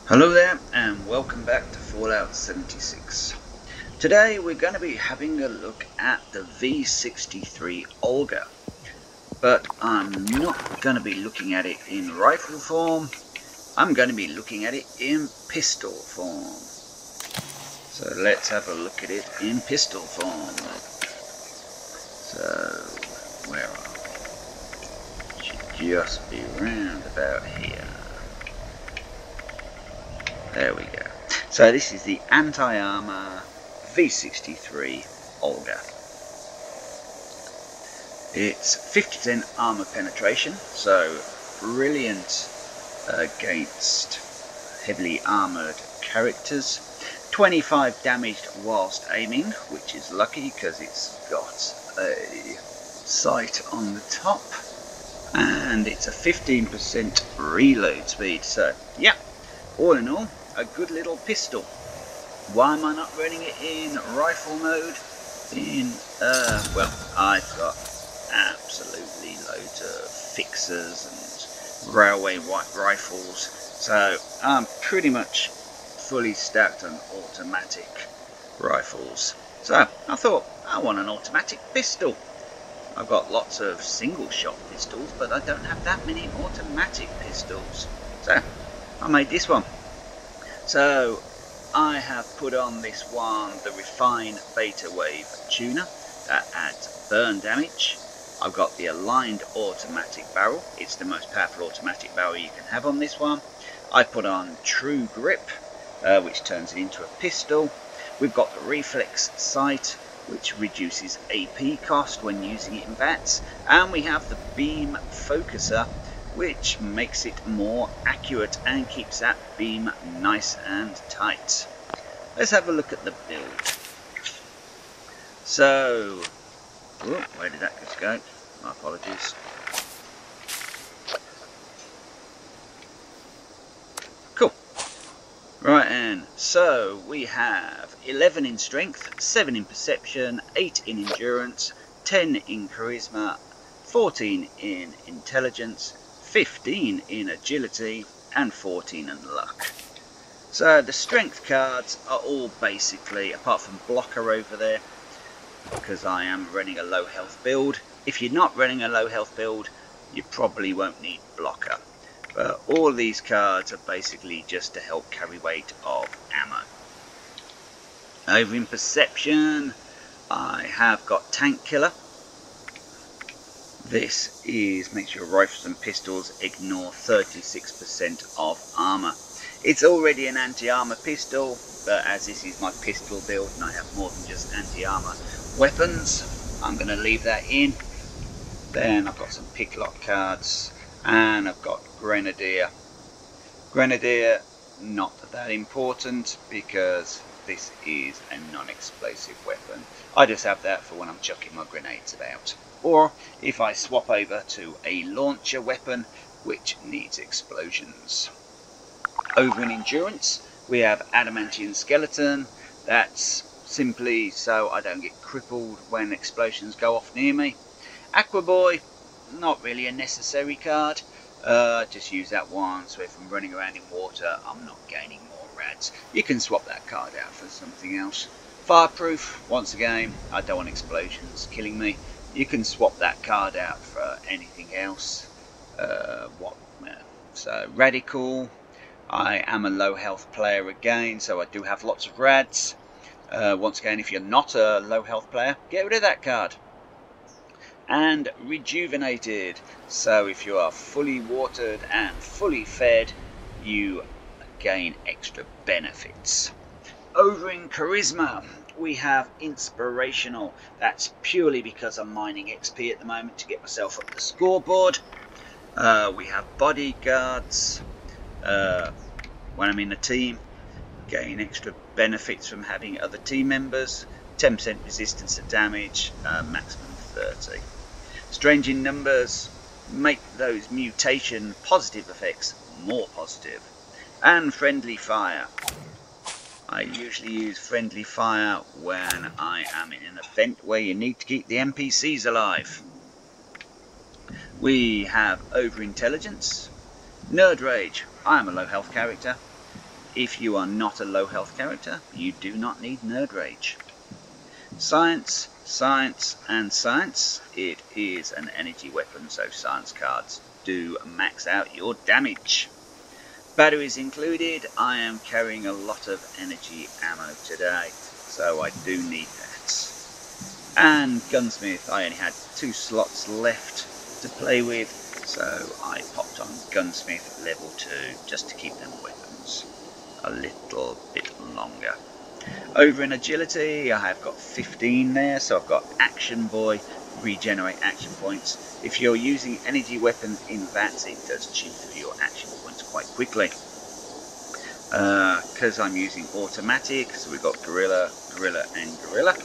Hello there and welcome back to Fallout 76. Today we're going to be having a look at the V63-OLGA, but I'm not going to be looking at it in rifle form. I'm going to be looking at it in pistol form. So let's have a look at it in pistol form. So where are we? Should just be round about here. There we go. So this is the anti-armor V63-OLGA. It's 50% armor penetration, so brilliant against heavily armored characters. 25 damaged whilst aiming, which is lucky because it's got a sight on the top, and it's a 15% reload speed. So yeah, all in all, a good little pistol. Why am I not running it in rifle mode? Well, I've got absolutely loads of fixers and railway rifles, so I'm pretty much fully stacked on automatic rifles. So I thought, I want an automatic pistol. I've got lots of single shot pistols, but I don't have that many automatic pistols. So I made this one. So I have put on this one the Refine Beta Wave tuner that adds burn damage. I've got the aligned automatic barrel. It's the most powerful automatic barrel you can have on this one. I put on True Grip, which turns it into a pistol. We've got the Reflex Sight, which reduces AP cost when using it in bats. And we have the Beam Focuser, which makes it more accurate and keeps that beam nice and tight. Let's have a look at the build. So, where did that just go? My apologies. Cool. Right, and so we have 11 in strength, 7 in perception, 8 in endurance, 10 in charisma, 14 in intelligence, 15 in agility, and 14 in luck. So the strength cards are all basically, apart from blocker over there, because I am running a low health build. If you're not running a low health build, you probably won't need blocker. But all these cards are basically just to help carry weight of ammo. Over in perception, I have got Tank Killer. This makes your rifles and pistols ignore 36% of armor. It's already an anti-armor pistol, but as this is my pistol build and I have more than just anti-armor weapons, I'm going to leave that in. Then I've got some picklock cards, and I've got Grenadier. Grenadier, not that important because this is a non-explosive weapon. I just have that for when I'm chucking my grenades about. Or if I swap over to a launcher weapon which needs explosions. Over in endurance, we have Adamantium Skeleton. That's simply so I don't get crippled when explosions go off near me. Aqua Boy, not really a necessary card. Just use that one, so if I'm running around in water, I'm not gaining more rads. You can swap that card out for something else. Fireproof, once again, I don't want explosions killing me. You can swap that card out for anything else. So Radical, I am a low health player again, so I do have lots of rads. Once again, if you're not a low health player, get rid of that card. And Rejuvenated, so if you are fully watered and fully fed, you gain extra benefits. Over in Charisma, we have Inspirational. That's purely because I'm mining XP at the moment to get myself up the scoreboard. We have Bodyguards. When I'm in a team, gain extra benefits from having other team members. 10% resistance to damage, maximum 30. Strange in Numbers, make those mutation positive effects more positive. And Friendly Fire. I usually use Friendly Fire when I am in an event where you need to keep the NPCs alive. We have Over Intelligence. Nerd Rage. I am a low health character. if you are not a low health character, you do not need Nerd Rage. Science, science, and science. It is an energy weapon, so science cards do max out your damage. Batteries included. I am carrying a lot of energy ammo today, so I do need that. And Gunsmith, I only had 2 slots left to play with, so I popped on Gunsmith level 2 just to keep them weapons a little bit longer. Over in agility, I have got 15 there, so I've got Action Boy, regenerate action points. If you're using energy weapons in VATS, it does cheat for your action points quite quickly. Because I'm using automatic, so we've got Gorilla, Gorilla, and Gorilla.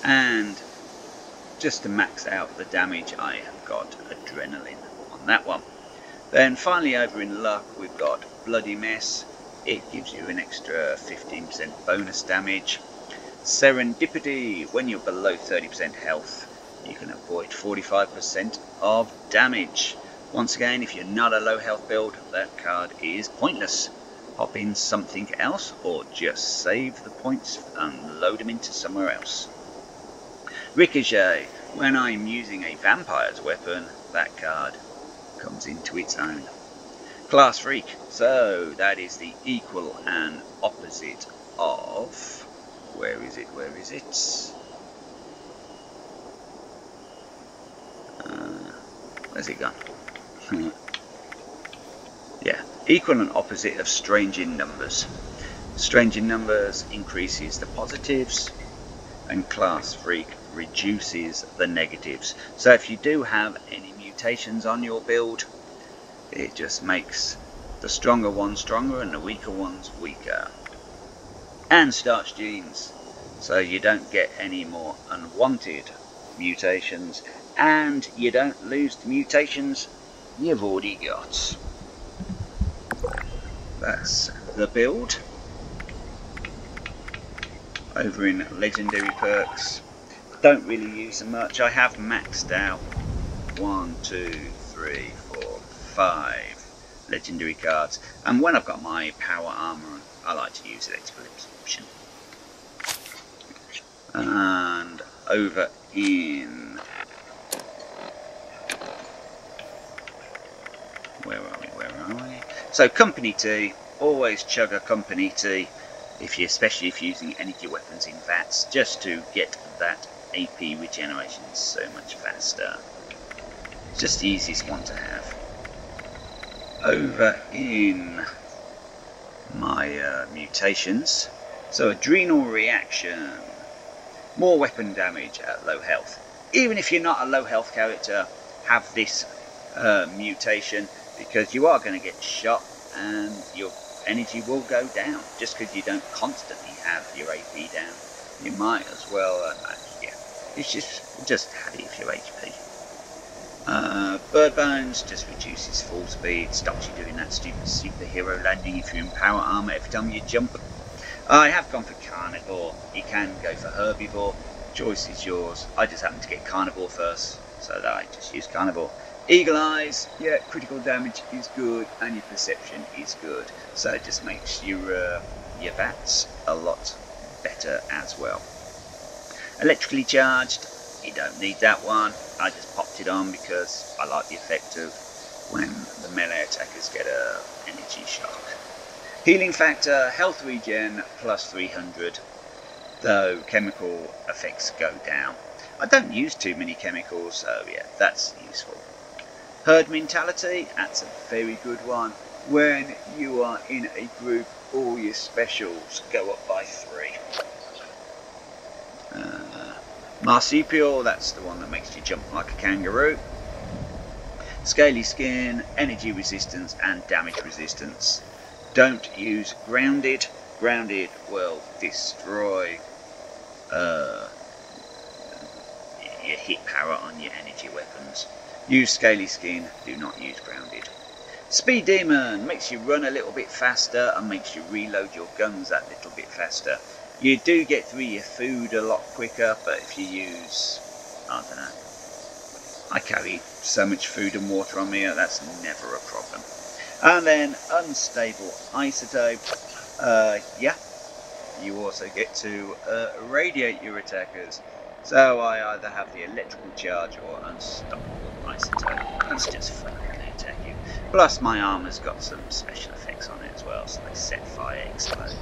And just to max out the damage, I have got Adrenaline on that one. Then finally over in luck, we've got Bloody Mess. It gives you an extra 15% bonus damage. Serendipity, when you're below 30% health, you can avoid 45% of damage. Once again, if you're not a low health build, that card is pointless. Pop in something else, or just save the points and load them into somewhere else. Ricochet, when I'm using a vampire's weapon, that card comes into its own. Class Freak, so that is the equal and opposite of, where is it, where's it gone? Yeah, equal and opposite of Strange in Numbers. Strange in Numbers increases the positives, and Class Freak reduces the negatives. So if you do have any mutations on your build, it just makes the stronger ones stronger and the weaker ones weaker. And Starch Genes, so you don't get any more unwanted mutations, and you don't lose the mutations you've already got. That's the build. Over in legendary perks, don't really use them much. I have maxed out 1, 2, 3, 4, 5 legendary cards, and when I've got my power armor, I like to use electrical absorption. And over in, where are we? So company tea, always chug a company tea, especially if you're using energy weapons in VATS, just to get that AP regeneration so much faster. It's just the easiest one to have. Over in my mutations, so Adrenal Reaction, more weapon damage at low health. Even if you're not a low health character, have this mutation, because you are going to get shot and your energy will go down. Just because you don't constantly have your AP down, you might as well, yeah, it's just handy if your HP. Bird Bones just reduces fall speed, stops you doing that stupid superhero landing if you're in power armor every time you jump. I have gone for Carnivore. You can go for Herbivore, choice is yours. I just happened to get Carnivore first, so that I just use Carnivore. Eagle Eyes, yeah, critical damage is good and your perception is good, so it just makes your VATS a lot better as well. Electrically charged, you don't need that one. I just popped it on because I like the effect of when the melee attackers get a energy shock. Healing factor, health regen plus 300, though chemical effects go down. I don't use too many chemicals, so yeah, that's useful. Herd mentality, that's a very good one. When you are in a group, all your specials go up by 3. Marsupial, that's the one that makes you jump like a kangaroo. Scaly skin, energy resistance and damage resistance. Don't use grounded. Grounded will destroy your hit power on your energy weapons. Use Scaly Skin, do not use Grounded. Speed Demon makes you run a little bit faster and makes you reload your guns that little bit faster. You do get through your food a lot quicker, but if you use, I don't know, I carry so much food and water on me, that's never a problem. And then Unstable Isotope. Yeah, you also get to radiate your attackers. So I either have the electrical charge or unstoppable isotope. That's just fun how they attack you. Plus my armor's got some special effects on it as well, so they set fire, explode,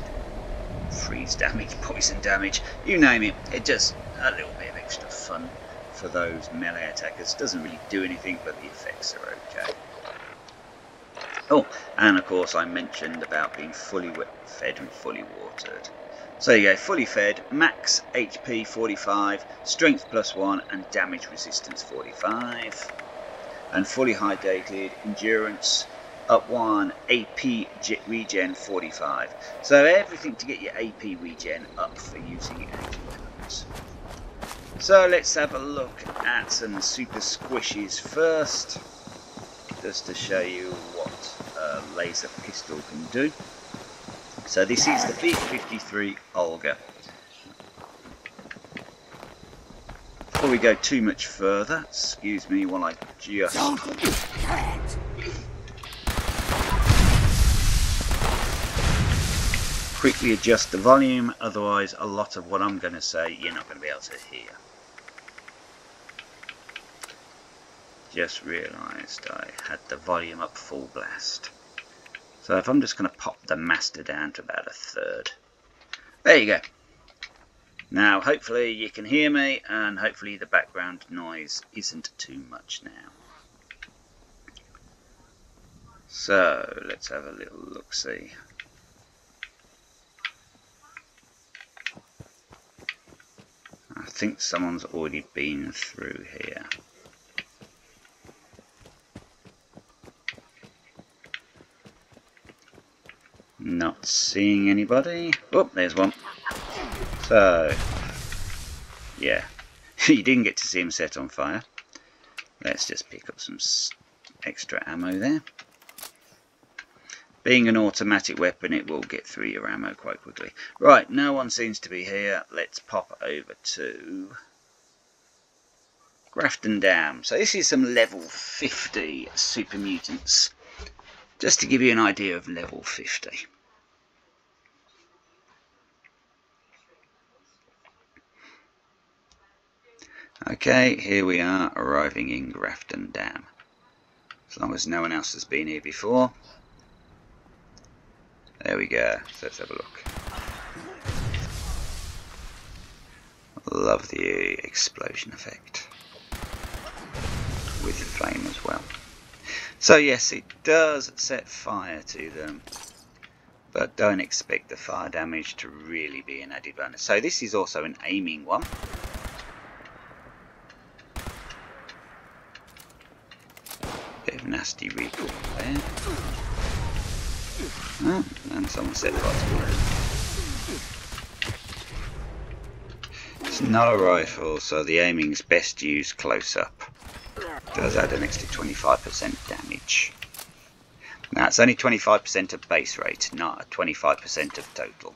freeze damage, poison damage, you name it. It's just a little bit of extra fun for those melee attackers. Doesn't really do anything, but the effects are okay. Oh, and of course I mentioned about being fully fed and fully watered. So you go, fully fed, max HP 45, strength +1 and damage resistance 45. And fully hydrated, endurance up 1, AP regen 45. So everything to get your AP regen up for using energy weapons. So let's have a look at some super squishies first, just to show you what a laser pistol can do. So this is the V63-OLGA. Before we go too much further, excuse me while I just quickly adjust the volume, otherwise a lot of what I'm going to say you're not going to be able to hear. Just realised I had the volume up full blast. So if I'm just going to pop the master down to about 1/3. There you go. Now hopefully you can hear me, and hopefully the background noise isn't too much now. So let's have a little look-see. I think someone's already been through here. Not seeing anybody. Oh, there's one. So, yeah, you didn't get to see him set on fire. Let's just pick up some extra ammo there. Being an automatic weapon, it will get through your ammo quite quickly. Right, no one seems to be here. Let's pop over to Grafton Dam. So this is some level 50 super mutants. Just to give you an idea of level 50. Okay, here we are arriving in Grafton Dam. As long as no one else has been here before. There we go, so let's have a look. Love the explosion effect. With the flame as well. So yes, it does set fire to them. But don't expect the fire damage to really be an added bonus. So this is also an aiming one. Bit of nasty recoil there. Oh, and someone set fire to it. It's not a rifle, so the aiming's best used close up. Does add an extra 25% damage. Now it's only 25% of base rate, not 25% of total.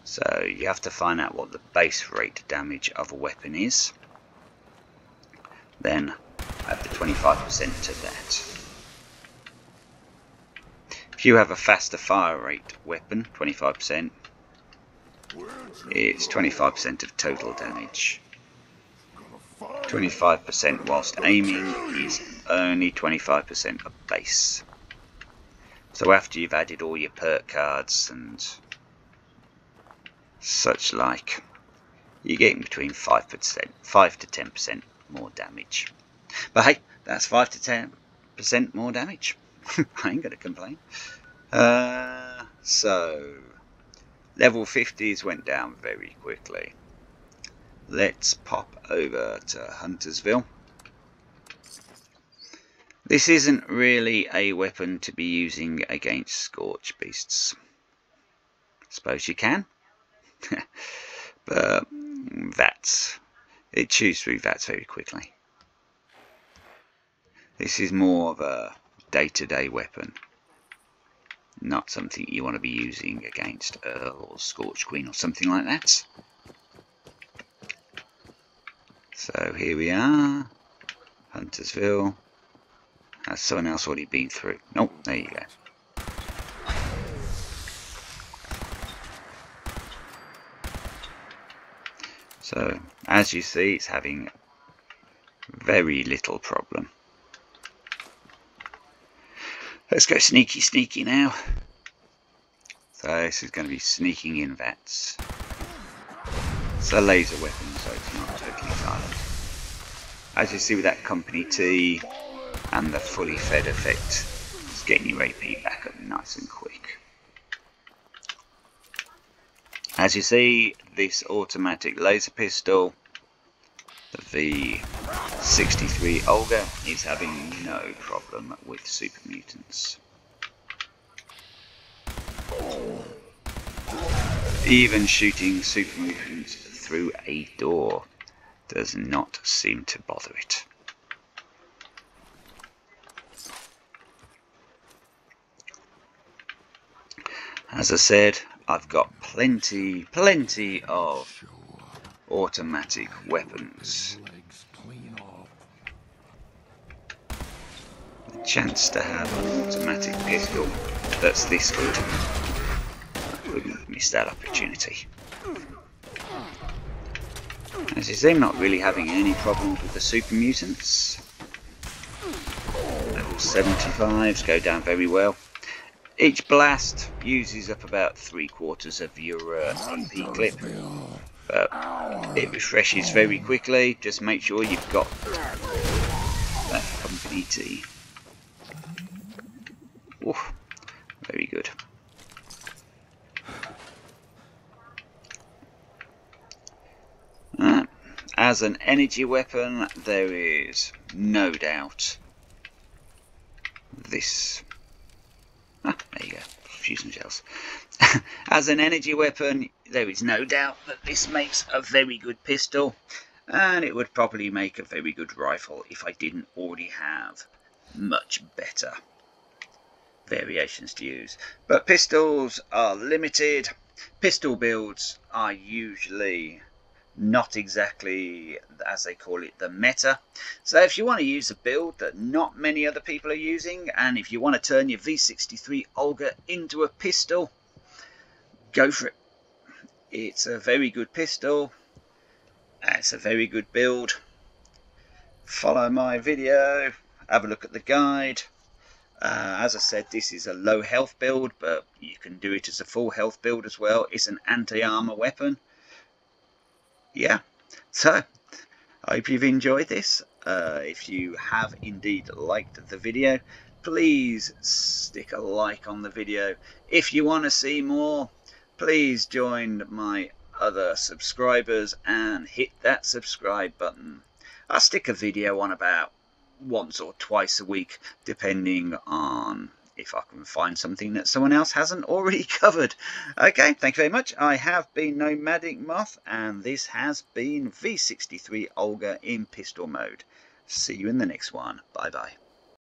So you have to find out what the base rate damage of a weapon is. Then add the 25% to that. If you have a faster fire rate weapon, 25%, it's 25% of total damage. 25% whilst aiming is only 25% of base. So after you've added all your perk cards and such like, you're getting between 5 to 10% more damage. But hey, that's 5 to 10% more damage. I ain't gonna complain. So level 50s went down very quickly. Let's pop over to Huntersville. This isn't really a weapon to be using against Scorch Beasts. Suppose you can. But it chews through VATs very quickly. This is more of a day-to-day weapon. Not something you want to be using against Earl or Scorch Queen or something like that. So here we are, Huntersville. Has someone else already been through? Nope, there you go. So as you see, it's having very little problem. Let's go sneaky now. So this is going to be sneaking in VATS. It's a laser weapon, so it's not totally silent. As you see with that company T and the fully fed effect, it's getting your AP back up nice and quick. As you see, this automatic laser pistol, the V63-OLGA, is having no problem with super mutants. Even shooting super mutants through a door does not seem to bother it. As I said, I've got plenty of automatic weapons. The chance to have an automatic pistol that's this good, I wouldn't miss that opportunity. As you see, I'm not really having any problems with the super mutants. Level 75s go down very well. Each blast uses up about 3/4 of your MP clip, but it refreshes very quickly. Just make sure you've got that company T. Oof, very good. As an energy weapon, there is no doubt this. There you go, fusion shells. As an energy weapon, there is no doubt that this makes a very good pistol, and it would probably make a very good rifle if I didn't already have much better variations to use. But pistols are limited. Pistol builds are usually not exactly, as they call it, the meta. So if you want to use a build that not many other people are using, and if you want to turn your V63-OLGA into a pistol, go for it. It's a very good pistol. It's a very good build. Follow my video, have a look at the guide. As I said, this is a low health build, but you can do it as a full health build as well. It's an anti-armor weapon. Yeah, so I hope you've enjoyed this. If you have indeed liked the video, please stick a like on the video. If you want to see more, please join my other subscribers and hit that subscribe button. I stick a video on about once or twice a week, depending on if I can find something that someone else hasn't already covered. Okay, thank you very much. I have been Nomadic Moth, and this has been V63-OLGA in pistol mode. See you in the next one. Bye bye.